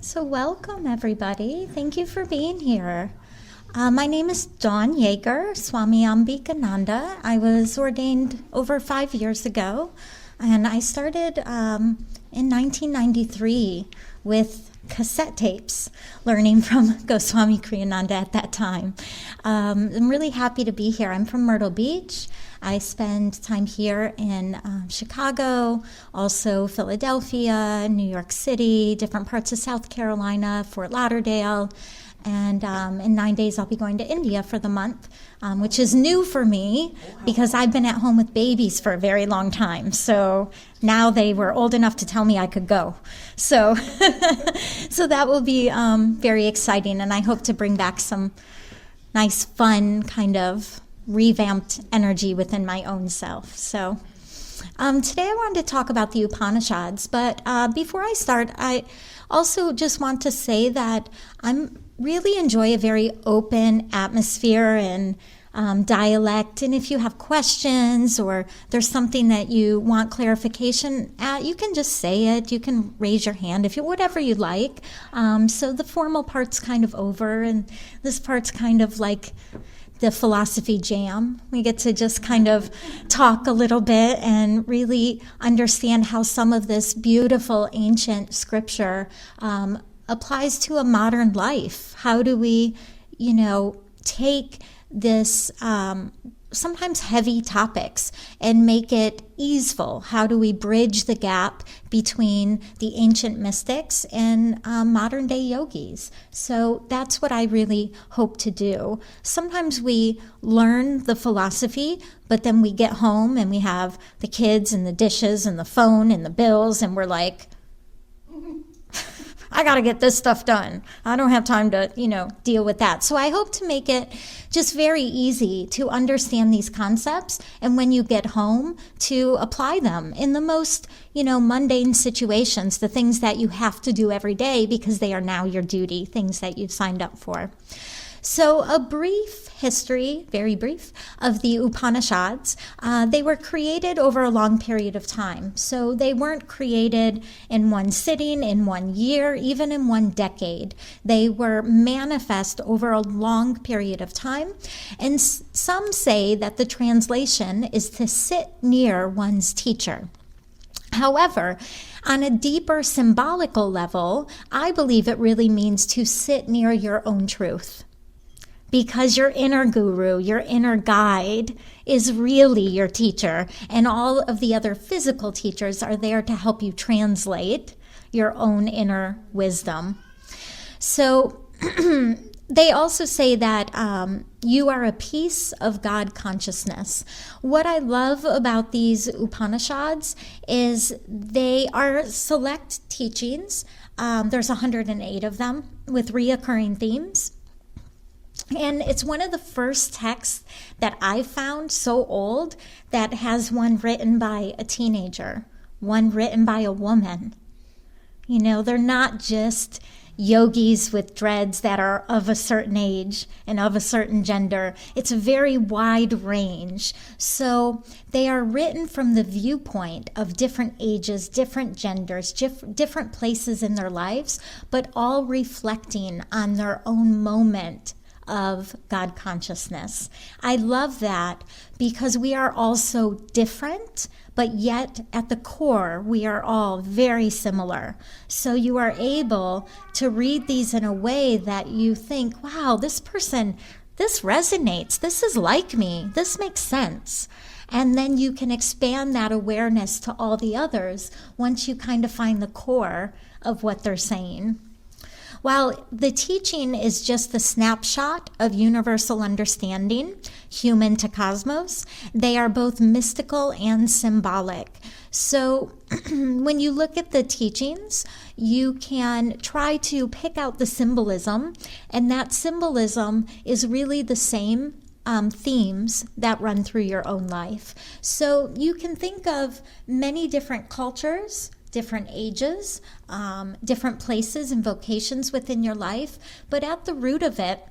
So welcome, everybody. Thank you for being here. My name is Dawn Yager, Swami Ambikananda. I was ordained over 5 years ago, and I started in 1993 with cassette tapes, learning from Goswami Kriyananda at that time. I'm really happy to be here. I'm from Myrtle Beach. I spend time here in Chicago, also Philadelphia, New York City, different parts of South Carolina, Fort Lauderdale. And in 9 days, I'll be going to India for the month, which is new for me because I've been at home with babies for a very long time. So now they were old enough to tell me I could go. So, so that will be very exciting. And I hope to bring back some nice, fun, kind of revamped energy within my own self. So today I wanted to talk about the Upanishads. But before I start, I also just want to say that I'm really enjoy a very open atmosphere and dialect. And if you have questions or there's something that you want clarification at, you can just say it. You can raise your hand if you whatever you like. So the formal part's kind of over, and this part's kind of like the philosophy jam. We get to just kind of talk a little bit and really understand how some of this beautiful ancient scripture applies to a modern life. How do we, take this sometimes heavy topics and make it easeful? How do we bridge the gap between the ancient mystics and modern day yogis? So that's what I really hope to do. Sometimes we learn the philosophy, but then we get home and we have the kids and the dishes and the phone and the bills, and we're like, I got to get this stuff done. I don't have time to, deal with that. So I hope to make it just very easy to understand these concepts, and when you get home, to apply them in the most, mundane situations, the things that you have to do every day because they are now your duty, things that you've signed up for. So a brief history, very brief, of the Upanishads. They were created over a long period of time. So they weren't created in one sitting, in 1 year, even in 1 decade. They were manifest over a long period of time. And some say that the translation is to sit near one's teacher. However, on a deeper symbolical level, I believe it really means to sit near your own truth. Because your inner guru, your inner guide, is really your teacher, and all of the other physical teachers are there to help you translate your own inner wisdom. So they also say that you are a piece of God consciousness. What I love about these Upanishads is they are select teachings. There's 108 of them with reoccurring themes. And it's one of the first texts that I found so old that has one written by a teenager, one written by a woman. They're not just yogis with dreads that are of a certain age and of a certain gender. It's a very wide range. So they are written from the viewpoint of different ages, different genders, different places in their lives, but all reflecting on their own moment of God consciousness. I love that because we are all so different, but yet at the core, we are all very similar. So you are able to read these in a way that you think, wow, this person, this resonates. This is like me. This makes sense. And then you can expand that awareness to all the others once you kind of find the core of what they're saying. While the teaching is just the snapshot of universal understanding, human to cosmos, they are both mystical and symbolic. So when you look at the teachings, you can try to pick out the symbolism, and that symbolism is really the same themes that run through your own life. So you can think of many different cultures, different ages, different places and vocations within your life. But at the root of it,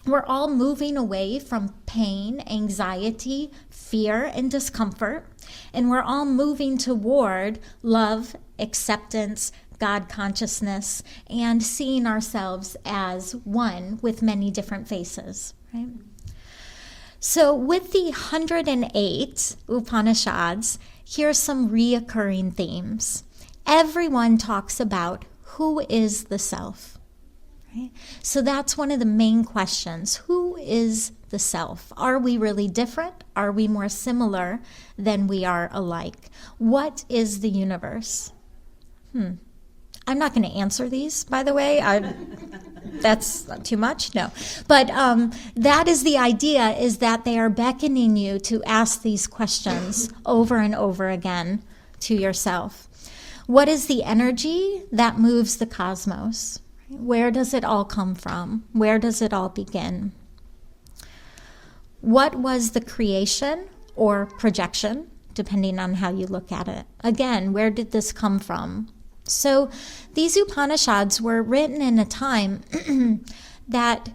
we're all moving away from pain, anxiety, fear, and discomfort. And we're all moving toward love, acceptance, God consciousness, and seeing ourselves as one with many different faces, right? So with the 108 Upanishads, here's some reoccurring themes. Everyone talks about who is the self, right? So that's one of the main questions. Who is the self? Are we really different? Are we more similar than we are alike? What is the universe? I'm not going to answer these, by the way. That's too much? No. But that is the idea, is that they are beckoning you to ask these questions over and over again to yourself. What is the energy that moves the cosmos? Where does it all come from? Where does it all begin? What was the creation or projection, depending on how you look at it? Again, where did this come from? So these Upanishads were written in a time that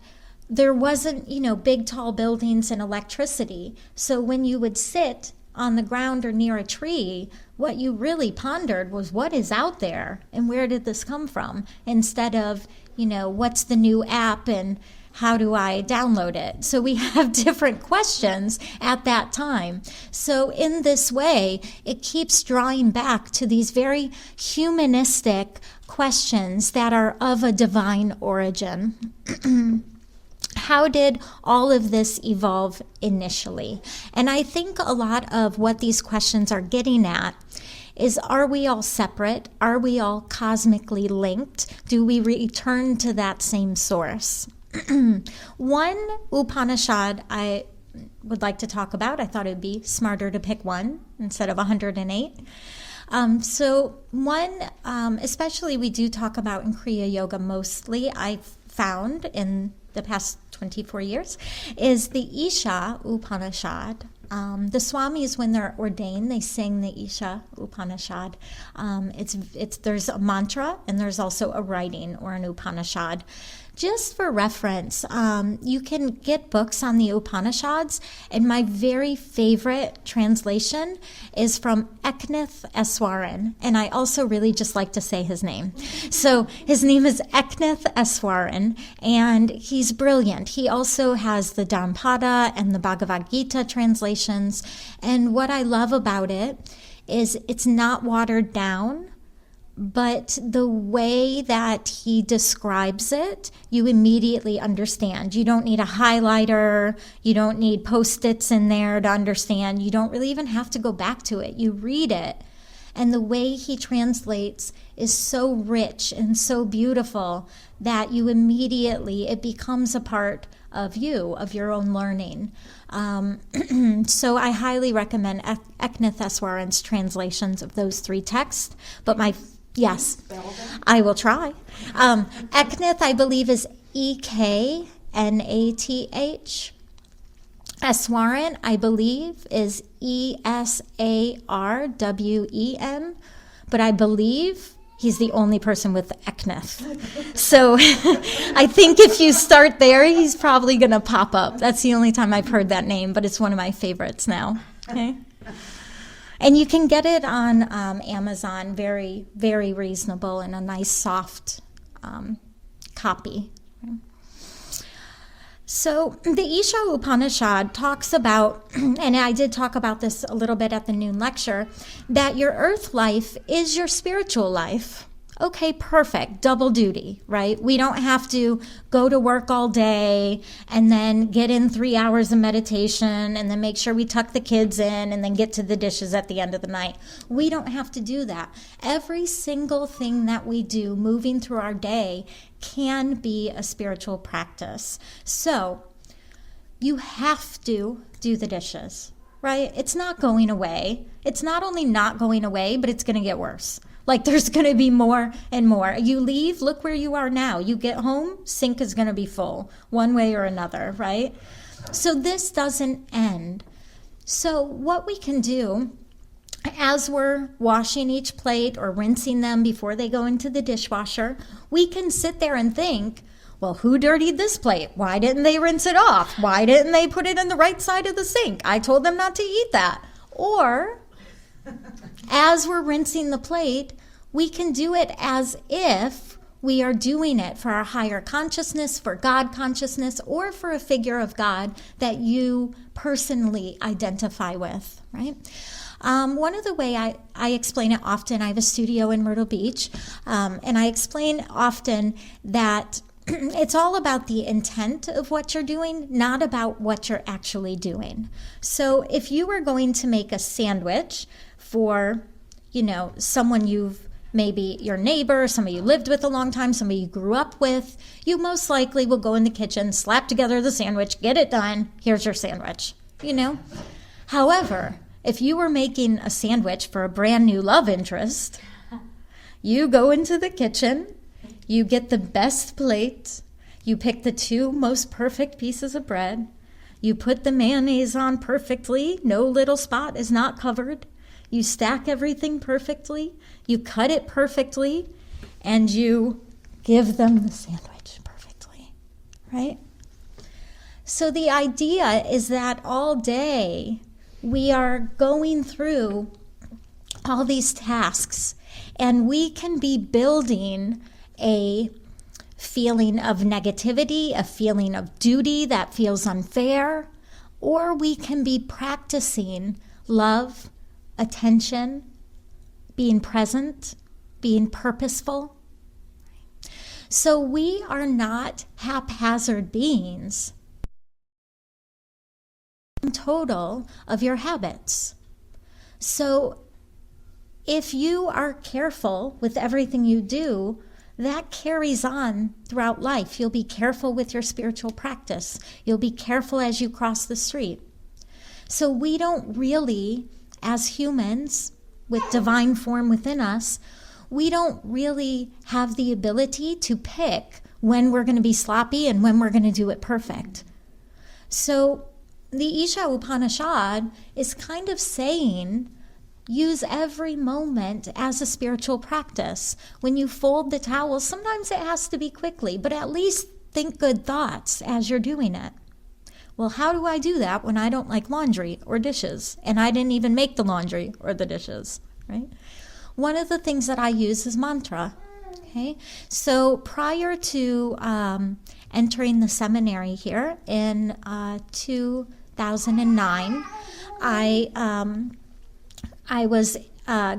there wasn't, big tall buildings and electricity. So when you would sit on the ground or near a tree, what you really pondered was what is out there and where did this come from? Instead of, what's the new app and how do I download it? So we have different questions at that time. So in this way, it keeps drawing back to these very humanistic questions that are of a divine origin. How did all of this evolve initially? And I think a lot of what these questions are getting at is, are we all separate? Are we all cosmically linked? Do we return to that same source? One Upanishad I would like to talk about, I thought it would be smarter to pick one instead of 108. So one, especially we do talk about in Kriya Yoga mostly, I've found in the past 24 years, is the Isha Upanishad. The Swamis, when they're ordained, they sing the Isha Upanishad. There's a mantra and there's also a writing or an Upanishad. Just for reference, you can get books on the Upanishads, and my very favorite translation is from Eknath Eswaran, and I also really just like to say his name. So his name is Eknath Eswaran, and he's brilliant. He also has the Dhammapada and the Bhagavad Gita translations, and what I love about it is it's not watered down, but the way that he describes it, you immediately understand. You don't need a highlighter. You don't need Post-its in there to understand. You don't really even have to go back to it. You read it, and the way he translates is so rich and so beautiful that you immediately, it becomes a part of you, of your own learning. So I highly recommend Eknath Eswaran's translations of those three texts. But yes, I will try. Eknath, I believe, is Eknath. Eswaran, I believe, is Esarwen, but I believe he's the only person with Eknath. So I think if you start there, he's probably going to pop up. That's the only time I've heard that name, but it's one of my favorites now. Okay. And you can get it on Amazon, very, very reasonable, and a nice soft copy. So the Isha Upanishad talks about, and I did talk about this a little bit at the noon lecture, that your earth life is your spiritual life. Okay, perfect, double duty, right? We don't have to go to work all day and then get in 3 hours of meditation and then make sure we tuck the kids in and then get to the dishes at the end of the night. We don't have to do that. Every single thing that we do moving through our day can be a spiritual practice. So you have to do the dishes, right? It's not going away. It's not only not going away, but it's going to get worse. Like there's going to be more and more. You leave, look where you are now. You get home, sink is going to be full one way or another, right? So this doesn't end. So what we can do as we're washing each plate or rinsing them before they go into the dishwasher, we can sit there and think, well, who dirtied this plate? Why didn't they rinse it off? Why didn't they put it in the right side of the sink? I told them not to eat that. Or as we're rinsing the plate, we can do it as if we are doing it for our higher consciousness, for God consciousness, or for a figure of God that you personally identify with, right? One of the way I explain it often, I have a studio in Myrtle Beach, and I explain often that it's all about the intent of what you're doing, not about what you're actually doing. So if you were going to make a sandwich for, someone maybe your neighbor, somebody you lived with a long time, somebody you grew up with, you most likely will go in the kitchen, slap together the sandwich, get it done, here's your sandwich, However, if you were making a sandwich for a brand new love interest, you go into the kitchen, you get the best plate, you pick the 2 most perfect pieces of bread, you put the mayonnaise on perfectly, no little spot is not covered, you stack everything perfectly, you cut it perfectly, and you give them the sandwich perfectly, right? So the idea is that all day we are going through all these tasks, and we can be building a feeling of negativity, a feeling of duty that feels unfair, or we can be practicing love, attention, being present, being purposeful. So we are not haphazard beings. Total of your habits. So if you are careful with everything you do, that carries on throughout life. You'll be careful with your spiritual practice. You'll be careful as you cross the street. So we don't really, as humans, with divine form within us, we don't really have the ability to pick when we're going to be sloppy and when we're going to do it perfect. So the Isha Upanishad is kind of saying, use every moment as a spiritual practice. When you fold the towel, sometimes it has to be quickly, but at least think good thoughts as you're doing it. Well, how do I do that when I don't like laundry or dishes? And I didn't even make the laundry or the dishes, right? One of the things that I use is mantra. Okay, so prior to entering the seminary here in 2009, I was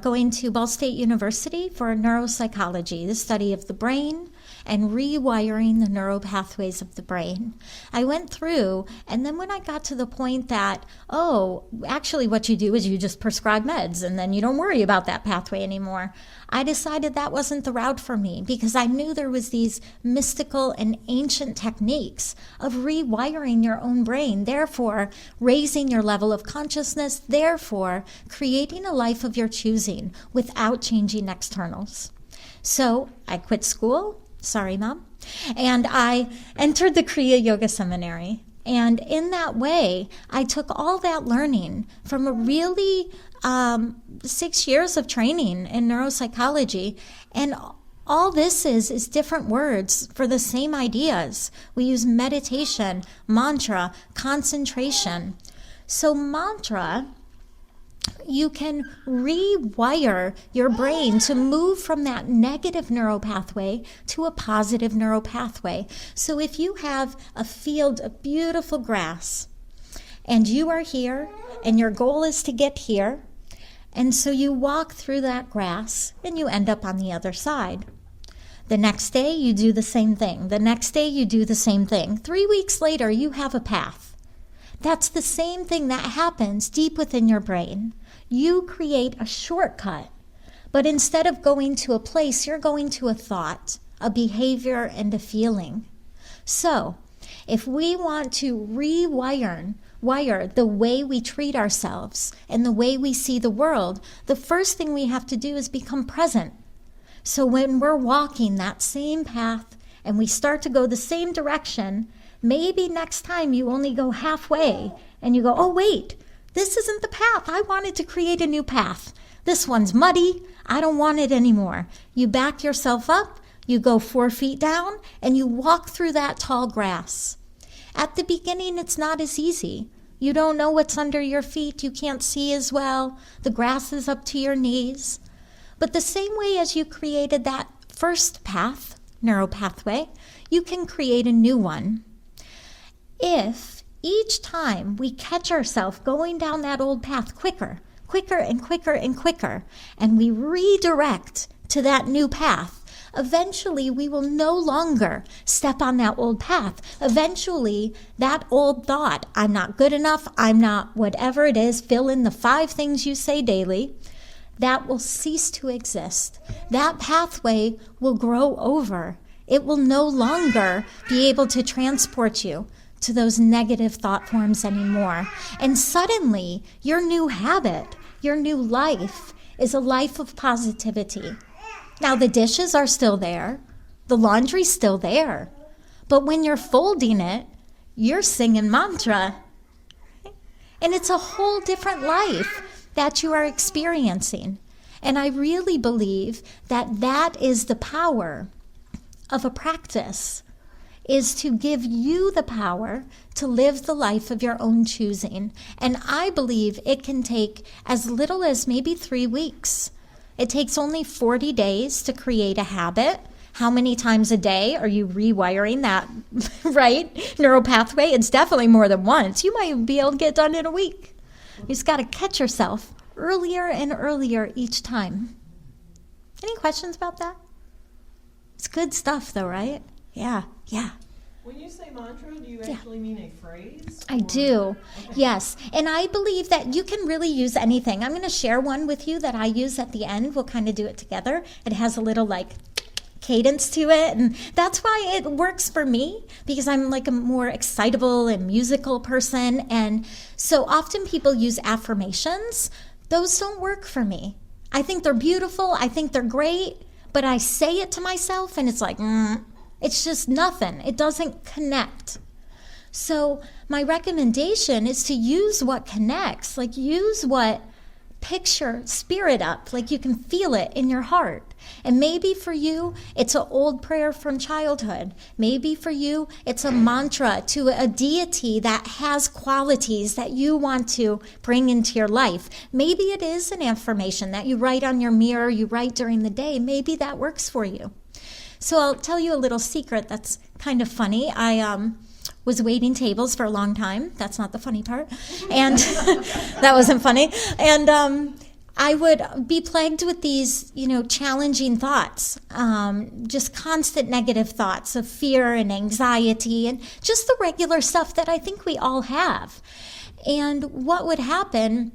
going to Ball State University for neuropsychology, the study of the brain and rewiring the neural pathways of the brain. I went through, and then when I got to the point that, actually what you do is you just prescribe meds and then you don't worry about that pathway anymore, I decided that wasn't the route for me, because I knew there was these mystical and ancient techniques of rewiring your own brain, therefore raising your level of consciousness, therefore creating a life of your choosing without changing externals. So I quit school, sorry mom, and I entered the Kriya Yoga Seminary. And in that way, I took all that learning from a really 6 years of training in neuropsychology, and all this is different words for the same ideas. We use meditation, mantra, concentration. So mantra, you can rewire your brain to move from that negative neural pathway to a positive neural pathway. So if you have a field of beautiful grass and you are here and your goal is to get here, and so you walk through that grass and you end up on the other side. The next day you do the same thing. The next day you do the same thing. 3 weeks later you have a path. That's the same thing that happens deep within your brain. You create a shortcut, but instead of going to a place, you're going to a thought, a behavior, and a feeling. So, if we want to rewire the way we treat ourselves and the way we see the world, the first thing we have to do is become present. So when we're walking that same path and we start to go the same direction, maybe next time you only go halfway and you go, oh wait, this isn't the path. I wanted to create a new path. This one's muddy. I don't want it anymore. You back yourself up, you go 4 feet down, and you walk through that tall grass. At the beginning, it's not as easy. You don't know what's under your feet. You can't see as well. The grass is up to your knees. But the same way as you created that first path, neural pathway, you can create a new one. If each time we catch ourselves going down that old path quicker and quicker and quicker, and we redirect to that new path, eventually we will no longer step on that old path. Eventually, that old thought, I'm not good enough, I'm not whatever it is, fill in the 5 things you say daily, that will cease to exist. That pathway will grow over. It will no longer be able to transport you to those negative thought forms anymore. And suddenly, your new habit, your new life, is a life of positivity. Now, the dishes are still there. The laundry's still there. But when you're folding it, you're singing mantra. And it's a whole different life that you are experiencing. And I really believe that that is the power of a practice, is to give you the power to live the life of your own choosing. And I believe it can take as little as maybe 3 weeks. It takes only 40 days to create a habit. How many times a day are you rewiring that, right, neural pathway? It's definitely more than once. You might be able to get done in a week. You just got to catch yourself earlier and earlier each time. Any questions about that? It's good stuff though, right? Yeah. When you say mantra, do you actually mean a phrase? I do, okay. Yes. And I believe that you can really use anything. I'm going to share one with you that I use at the end. We'll kind of do it together. It has a little cadence to it, and that's why it works for me, because I'm a more excitable and musical person. And so often people use affirmations. Those don't work for me. I think they're beautiful. I think they're great. But I say it to myself and it's it's just nothing. It doesn't connect. So my recommendation is to use what connects, use what picture spirit up, you can feel it in your heart. And maybe for you, it's an old prayer from childhood. Maybe for you, it's a mantra to a deity that has qualities that you want to bring into your life. Maybe it is an affirmation that you write on your mirror, you write during the day. Maybe that works for you. So I'll tell you a little secret that's kind of funny. I was waiting tables for a long time. That's not the funny part. And that wasn't funny. And I would be plagued with these, challenging thoughts, just constant negative thoughts of fear and anxiety and just the regular stuff that I think we all have. And what would happen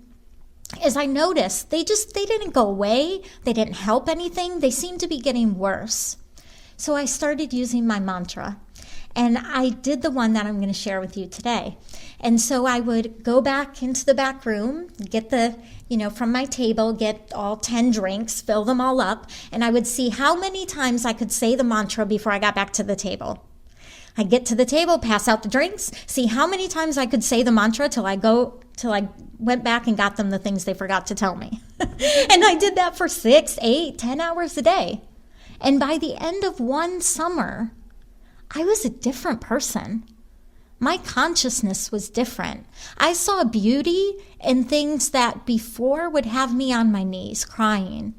is I noticed they didn't go away. They didn't help anything. They seemed to be getting worse. So I started using my mantra. And I did the one that I'm going to share with you today. And so I would go back into the back room, get from my table, get all 10 drinks, fill them all up, and I would see how many times I could say the mantra before I got back to the table. I'd get to the table, pass out the drinks, see how many times I could say the mantra till I went back and got them the things they forgot to tell me. And I did that for 6, 8, 10 hours a day. And by the end of one summer, I was a different person. My consciousness was different. I saw beauty in things that before would have me on my knees crying.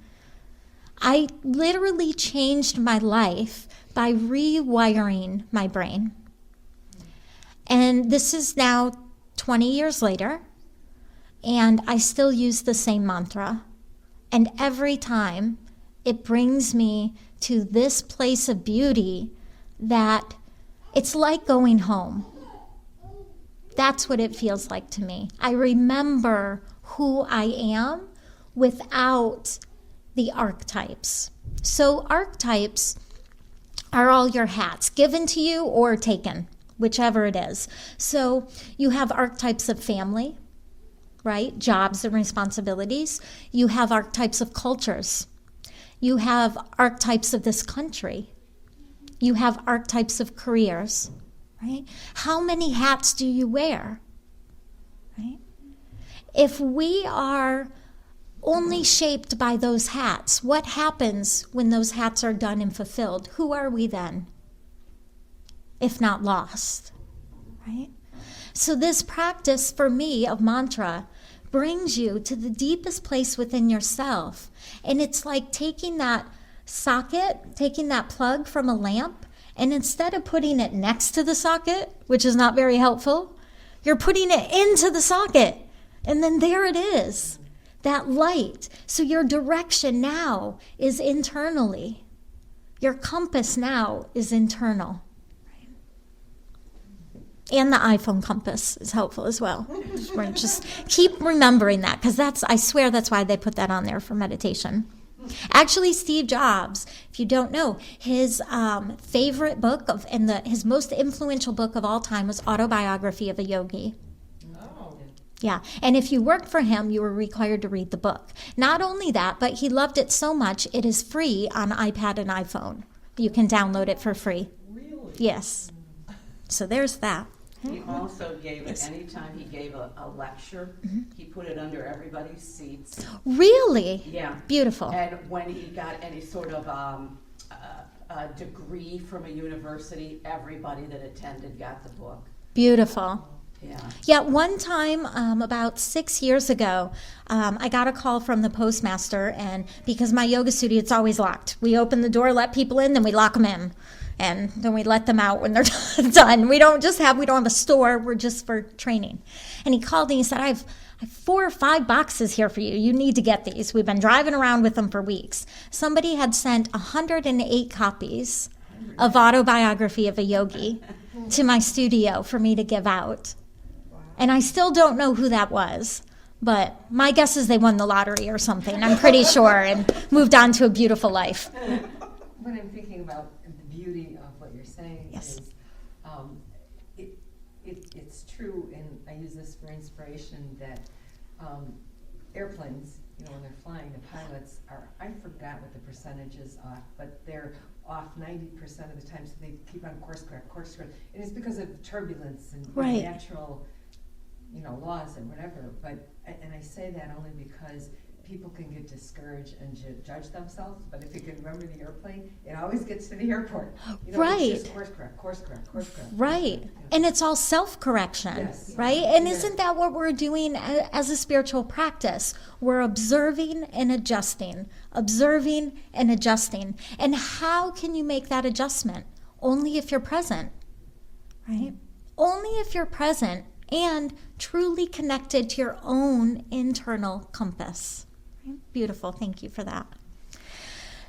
I literally changed my life by rewiring my brain. And this is now 20 years later, and I still use the same mantra. And every time it brings me to this place of beauty that it's like going home. That's what it feels like to me. I remember who I am without the archetypes. So archetypes are all your hats, given to you or taken, whichever it is. So you have archetypes of family, right? Jobs and responsibilities. You have archetypes of cultures. You have archetypes of this country. You have archetypes of careers, right? How many hats do you wear, right? If we are only shaped by those hats, what happens when those hats are done and fulfilled? Who are we then, if not lost, right? So this practice for me of mantra brings you to the deepest place within yourself. And it's like taking that socket, taking that plug from a lamp, and instead of putting it next to the socket, which is not very helpful, you're putting it into the socket. And then there it is, that light. So your direction now is internally. Your compass now is internal. And the iPhone compass is helpful as well. Just keep remembering that, because I swear that's why they put that on there for meditation. Actually, Steve Jobs, if you don't know, his favorite book his most influential book of all time was Autobiography of a Yogi. Oh. Yeah, and if you worked for him, you were required to read the book. Not only that, but he loved it so much, it is free on iPad and iPhone. You can download it for free. Really? Yes. So there's that. He also gave it, anytime he gave a lecture, he put it under everybody's seats. Really? Yeah. Beautiful. And when he got any sort of a degree from a university, everybody that attended got the book. Beautiful. Yeah. Yeah, one time, about 6 years ago, I got a call from the postmaster, and because my yoga studio, it's always locked. We open the door, let people in, then we lock them in. And then we let them out when they're done. We don't have a store, we're just for training. And he called and he said, I have 4 or 5 boxes here for you. You need to get these. We've been driving around with them for weeks. Somebody had sent 108 copies of Autobiography of a Yogi to my studio for me to give out. And I still don't know who that was, but my guess is they won the lottery or something, I'm pretty sure, and moved on to a beautiful life. What I'm thinking about the beauty of what you're saying Yes. is it's true, and I use this for inspiration, that airplanes, when they're flying, the pilots I forgot what the percentage is off, but they're off 90% of the time, so they keep on course correct. And it's because of turbulence and Right. natural laws and whatever, and I say that only because people can get discouraged and judge themselves, but if you can remember the airplane, it always gets to the airport. Right. It's just course correct. Right. Yeah. And it's all self-correction, Yes. right? And Yeah. isn't that what we're doing as a spiritual practice? We're observing and adjusting, observing and adjusting. And how can you make that adjustment? Only if you're present, right? Only if you're present and truly connected to your own internal compass. Beautiful. Thank you for that.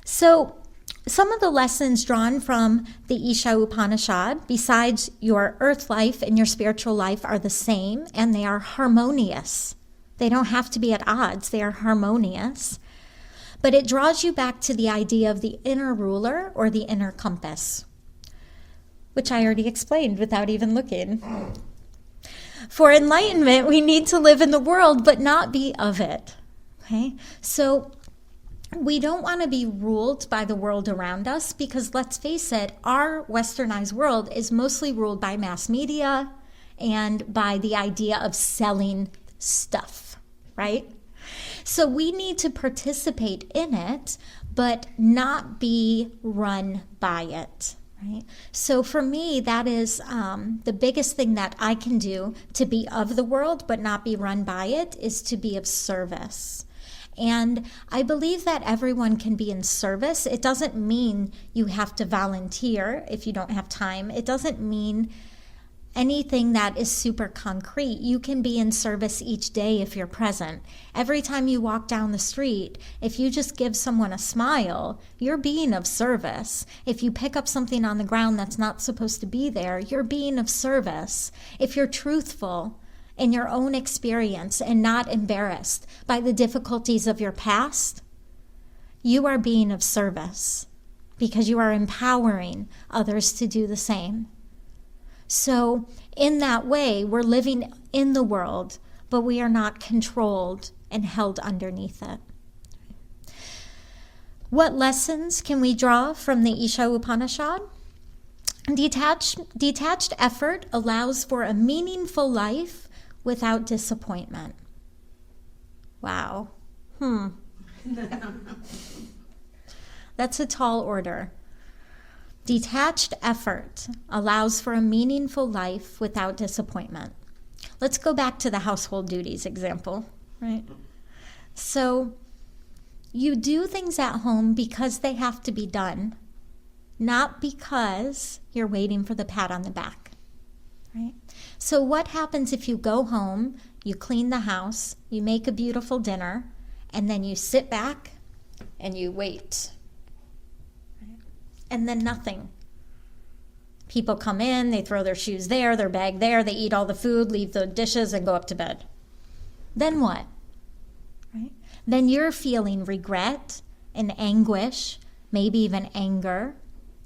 So, some of the lessons drawn from the Isha Upanishad, besides your earth life and your spiritual life, are the same, and they are harmonious. They don't have to be at odds. They are harmonious. But it draws you back to the idea of the inner ruler or the inner compass, which I already explained without even looking. For enlightenment, we need to live in the world, but not be of it. Okay? So we don't want to be ruled by the world around us, because let's face it, our westernized world is mostly ruled by mass media and by the idea of selling stuff, right? So we need to participate in it, but not be run by it. Right? So for me, that is the biggest thing that I can do to be of the world but not be run by it, is to be of service. And I believe that everyone can be in service. It doesn't mean you have to volunteer if you don't have time. It doesn't mean anything that is super concrete. You can be in service each day if you're present. Every time you walk down the street, if you just give someone a smile, you're being of service. If you pick up something on the ground that's not supposed to be there, you're being of service. If you're truthful in your own experience and not embarrassed by the difficulties of your past, you are being of service, because you are empowering others to do the same. So in that way, we're living in the world, but we are not controlled and held underneath it. What lessons can we draw from the Isha Upanishad? Detached effort allows for a meaningful life without disappointment. Wow. That's a tall order. Detached effort allows for a meaningful life without disappointment. Let's go back to the household duties example. right? So you do things at home because they have to be done, not because you're waiting for the pat on the back, right? So what happens if you go home, you clean the house, you make a beautiful dinner, and then you sit back and you wait, right? And then nothing. People come in, they throw their shoes there, their bag there, they eat all the food, leave the dishes, and go up to bed. Then what? Right? Then you're feeling regret and anguish, maybe even anger.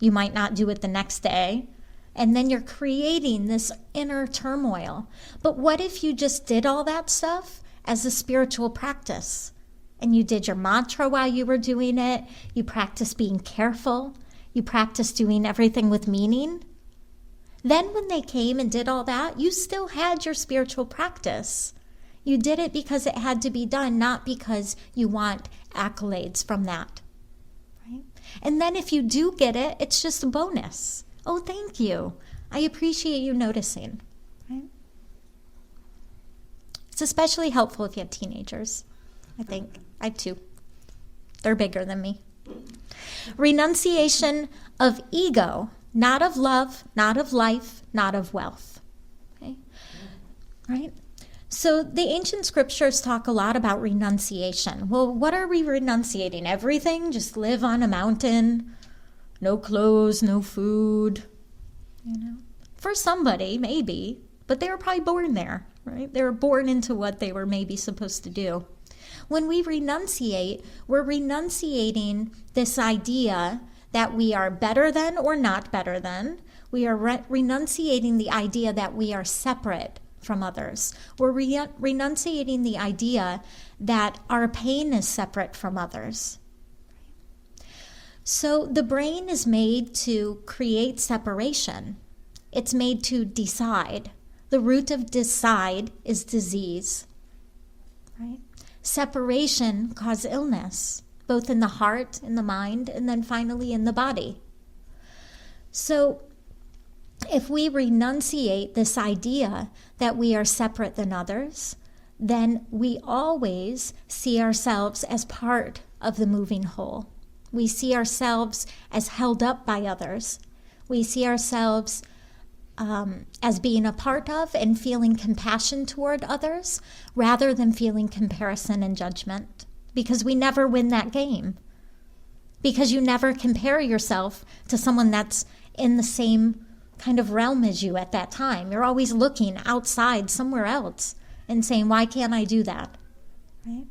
You might not do it the next day. And then you're creating this inner turmoil. But what if you just did all that stuff as a spiritual practice? And you did your mantra while you were doing it. You practiced being careful. You practiced doing everything with meaning. Then when they came and did all that, you still had your spiritual practice. You did it because it had to be done, not because you want accolades from that. Right? And then if you do get it, it's just a bonus. Oh, thank you. I appreciate you noticing. Right? It's especially helpful if you have teenagers, I think. I have two. They're bigger than me. Renunciation of ego, not of love, not of life, not of wealth. Okay? Right? So the ancient scriptures talk a lot about renunciation. Well, what are we renunciating? Everything? Just live on a mountain? No clothes, no food? You know? For somebody, maybe, but they were probably born there, right? They were born into what they were maybe supposed to do. When we renunciate, we're renunciating this idea that we are better than or not better than. We are renunciating the idea that we are separate from others. We're renunciating the idea that our pain is separate from others. So the brain is made to create separation. It's made to decide. The root of decide is disease, right? Separation causes illness, both in the heart, in the mind, and then finally in the body. So if we renunciate this idea that we are separate than others, then we always see ourselves as part of the moving whole. We see ourselves as held up by others. We see ourselves as being a part of and feeling compassion toward others rather than feeling comparison and judgment, because we never win that game. Because you never compare yourself to someone that's in the same kind of realm as you at that time. You're always looking outside somewhere else and saying, why can't I do that? Right?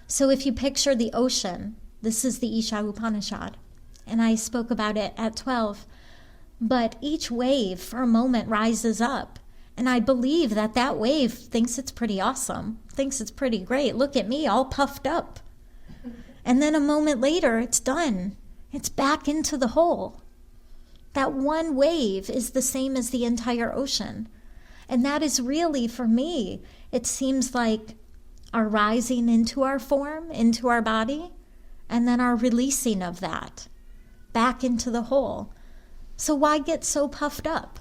So if you picture the ocean, this is the Isha Upanishad, and I spoke about it at 12. But each wave for a moment rises up, and I believe that that wave thinks it's pretty awesome, thinks it's pretty great. Look at me, all puffed up. And then a moment later, it's done. It's back into the hole. That one wave is the same as the entire ocean. And that is really, for me, it seems like our rising into our form, into our body, and then our releasing of that back into the whole. So why get so puffed up?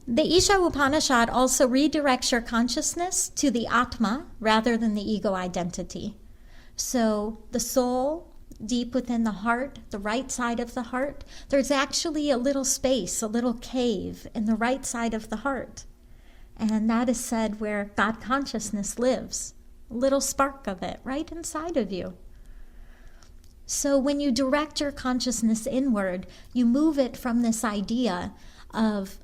The Isha Upanishad also redirects your consciousness to the Atma rather than the ego identity. So the soul, deep within the heart, the right side of the heart, there's actually a little space, a little cave in the right side of the heart. And that is said where God consciousness lives, a little spark of it right inside of you. So when you direct your consciousness inward, you move it from this idea of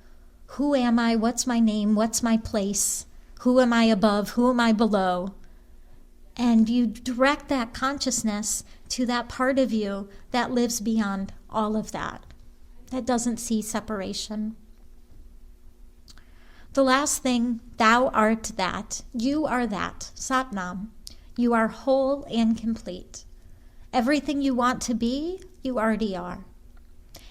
who am I, what's my name, what's my place, who am I above, who am I below, and you direct that consciousness to that part of you that lives beyond all of that, that doesn't see separation. The last thing, thou art that, you are that, Satnam, you are whole and complete. Everything you want to be, you already are.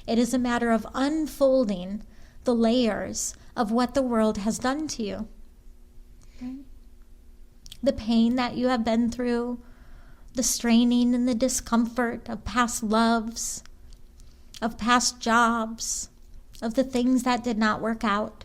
It is a matter of unfolding the layers of what the world has done to you. Okay? The pain that you have been through, the straining and the discomfort of past loves, of past jobs, of the things that did not work out.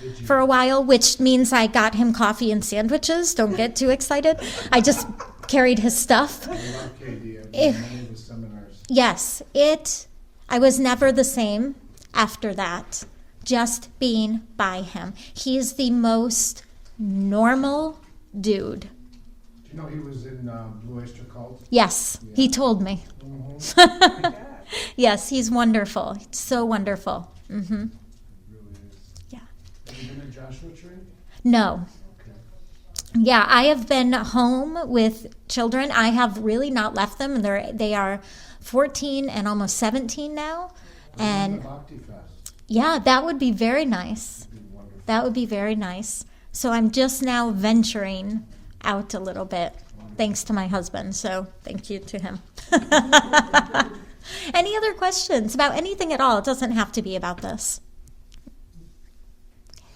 for a while, which means I got him coffee and sandwiches. Don't get too excited. I just carried his stuff. I love KD. I've If- been to many of his seminars. Yes, I was never the same after that, just being by him. He is the most normal dude. Do you know he was in Blue Oyster Cult? Yes, he told me. Mm-hmm. Yes, he's wonderful. So wonderful. It really is. Yeah. Have you been to Joshua Tree? No. Okay. Yeah, I have been home with children. I have really not left them, and they are 14 and almost 17 now. And The Bhakti Fest. yeah, that would be very nice. It'd be wonderful. That would be very nice. So I'm just now venturing out a little bit, thanks to my husband. So thank you to him. Any other questions about anything at all? It doesn't have to be about this.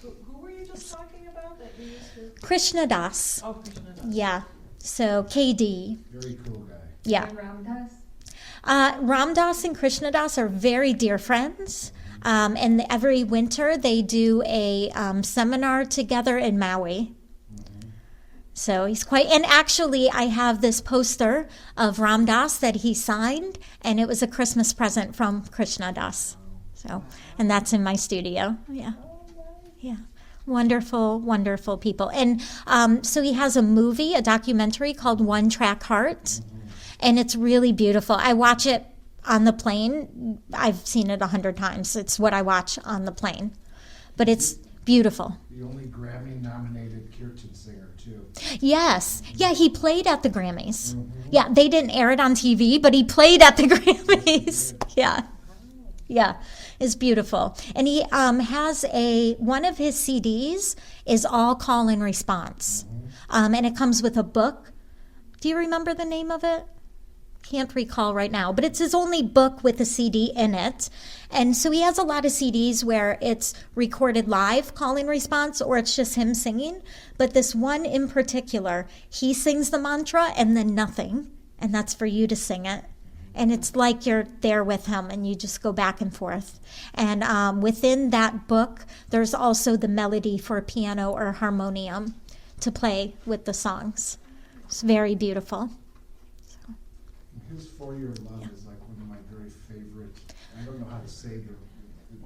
Who were you just talking about that you used to? Krishna Das. Oh, Krishna. Yeah. So KD. Very cool guy. Yeah. And Ram Dass? Ram Dass and Krishna Das are very dear friends. And every winter they do a seminar together in Maui. So he's quite, and actually I have this poster of Ram Dass that he signed, and it was a Christmas present from Krishna Das. So, and that's in my studio. Yeah. Yeah. Wonderful, wonderful people. And so he has a movie, a documentary called One Track Heart, and it's really beautiful. I watch it on the plane. I've seen it 100 times. It's what I watch on the plane. But it's beautiful. The only Grammy-nominated kirtan singer, too. Yes. Yeah, he played at the Grammys. Yeah, they didn't air it on TV, but he played at the Grammys. Yeah. Yeah, it's beautiful. And he has one of his CDs is all call and response. And it comes with a book. Do you remember the name of it? Can't recall right now, but it's his only book with a CD in it. And so he has a lot of CDs where it's recorded live call and response, or it's just him singing. But this one in particular, he sings the mantra and then nothing. And that's for you to sing it. And it's like you're there with him and you just go back and forth. And within that book, there's also the melody for piano or harmonium to play with the songs. It's very beautiful. His For Your Love is like one of my very favorite. I don't know how to say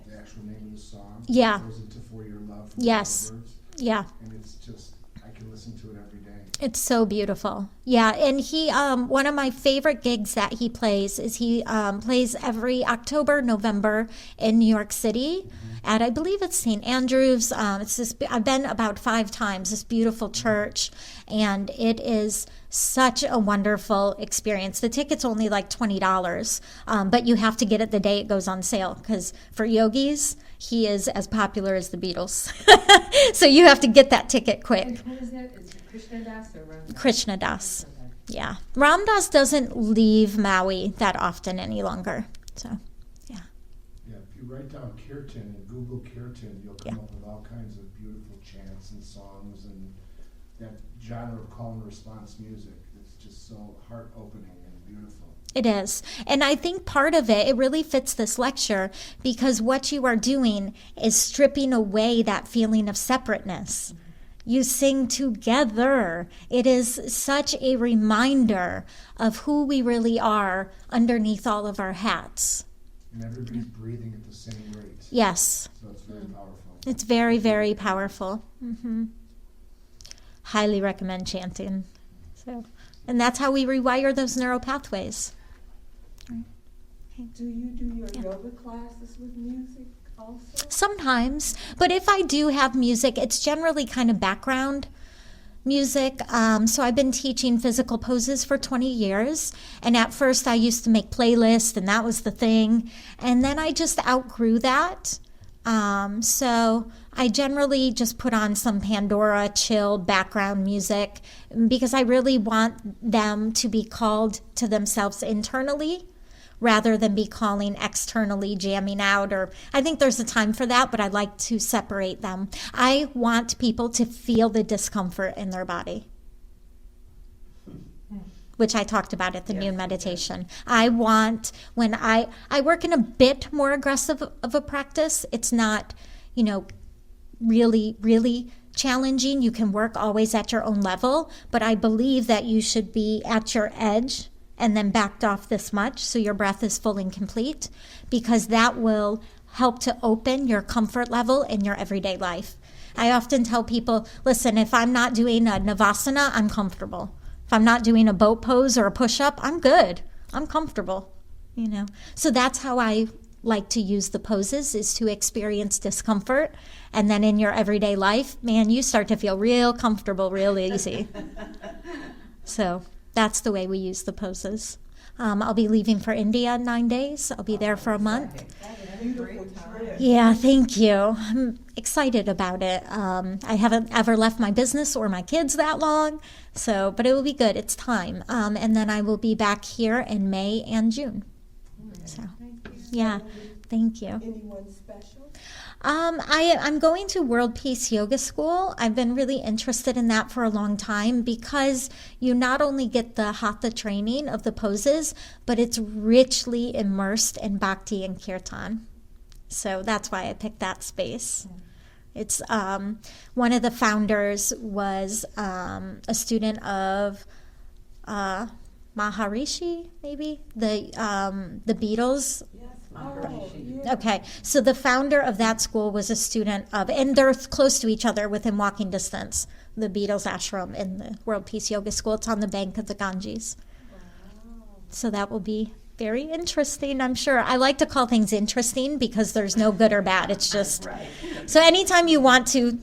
the actual name of the song. Yeah. It goes into For Your Love. From Yes. the Birds, Yeah. and it's just, I can listen to it every day. It's so beautiful. Yeah, and he one of my favorite gigs that he plays is he plays every October, November in New York City at, I believe it's St. Andrew's. It's this, I've been about 5 times, this beautiful church, and it is such a wonderful experience. The ticket's only like $20, but you have to get it the day it goes on sale, because for yogis, he is as popular as the Beatles. So you have to get that ticket quick. And who is that? Is it Krishna Das or Ram Dass? Krishna Das. Okay. Yeah. Ram Dass doesn't leave Maui that often any longer. So, yeah. Yeah, if you write down kirtan and Google kirtan, you'll come Yeah. up with all kinds of beautiful chants and songs and that genre of call and response music. It's just so heart-opening and beautiful. It is. And I think part of it really fits this lecture, because what you are doing is stripping away that feeling of separateness. You sing together. It is such a reminder of who we really are underneath all of our hats. And everybody's breathing at the same rate. Yes. So it's very powerful. It's very, very powerful. Highly recommend chanting. So, and that's how we rewire those neural pathways. Do you do your yoga classes with music also? Sometimes, but if I do have music, it's generally kind of background music. So I've been teaching physical poses for 20 years. And at first I used to make playlists, and that was the thing. And then I just outgrew that. So I generally just put on some Pandora chill background music, because I really want them to be called to themselves internally rather than be calling externally, jamming out, or I think there's a time for that, but I like to separate them. I want people to feel the discomfort in their body, which I talked about at the noon meditation. I want, when I work in a bit more aggressive of a practice, it's not, really, really challenging. You can work always at your own level, but I believe that you should be at your edge and then backed off this much so your breath is full and complete, because that will help to open your comfort level in your everyday life. I often tell people, listen, if I'm not doing a Navasana, I'm comfortable. If I'm not doing a boat pose or a push-up, I'm good. I'm comfortable, So that's how I like to use the poses, is to experience discomfort. And then in your everyday life, man, you start to feel real comfortable, real easy. So that's the way we use the poses. I'll be leaving for India in 9 days. I'll be there for a month. Beautiful trip. Yeah, thank you. I'm excited about it. I haven't ever left my business or my kids that long, but it will be good. It's time. And then I will be back here in May and June. So, yeah, thank you. Anyone special? I'm going to World Peace Yoga School. I've been really interested in that for a long time, because you not only get the hatha training of the poses, but it's richly immersed in bhakti and kirtan. So that's why I picked that space. It's one of the founders was a student of Maharishi, maybe the Beatles. Maharishi. Okay, so the founder of that school was a student of, and they're close to each other within walking distance, the Beatles ashram and the World Peace Yoga School. It's on the bank of the Ganges. So that will be very interesting, I'm sure. I like to call things interesting because there's no good or bad. It's just, so anytime you want to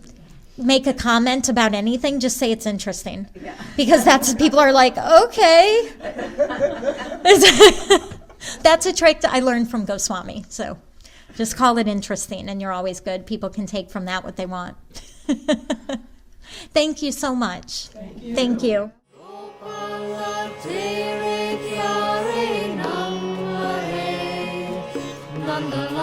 make a comment about anything, just say it's interesting. Yeah. Because people are like, okay. That's a trick I learned from Swami. So just call it interesting, and you're always good. People can take from that what they want. Thank you so much. Thank you. Nanda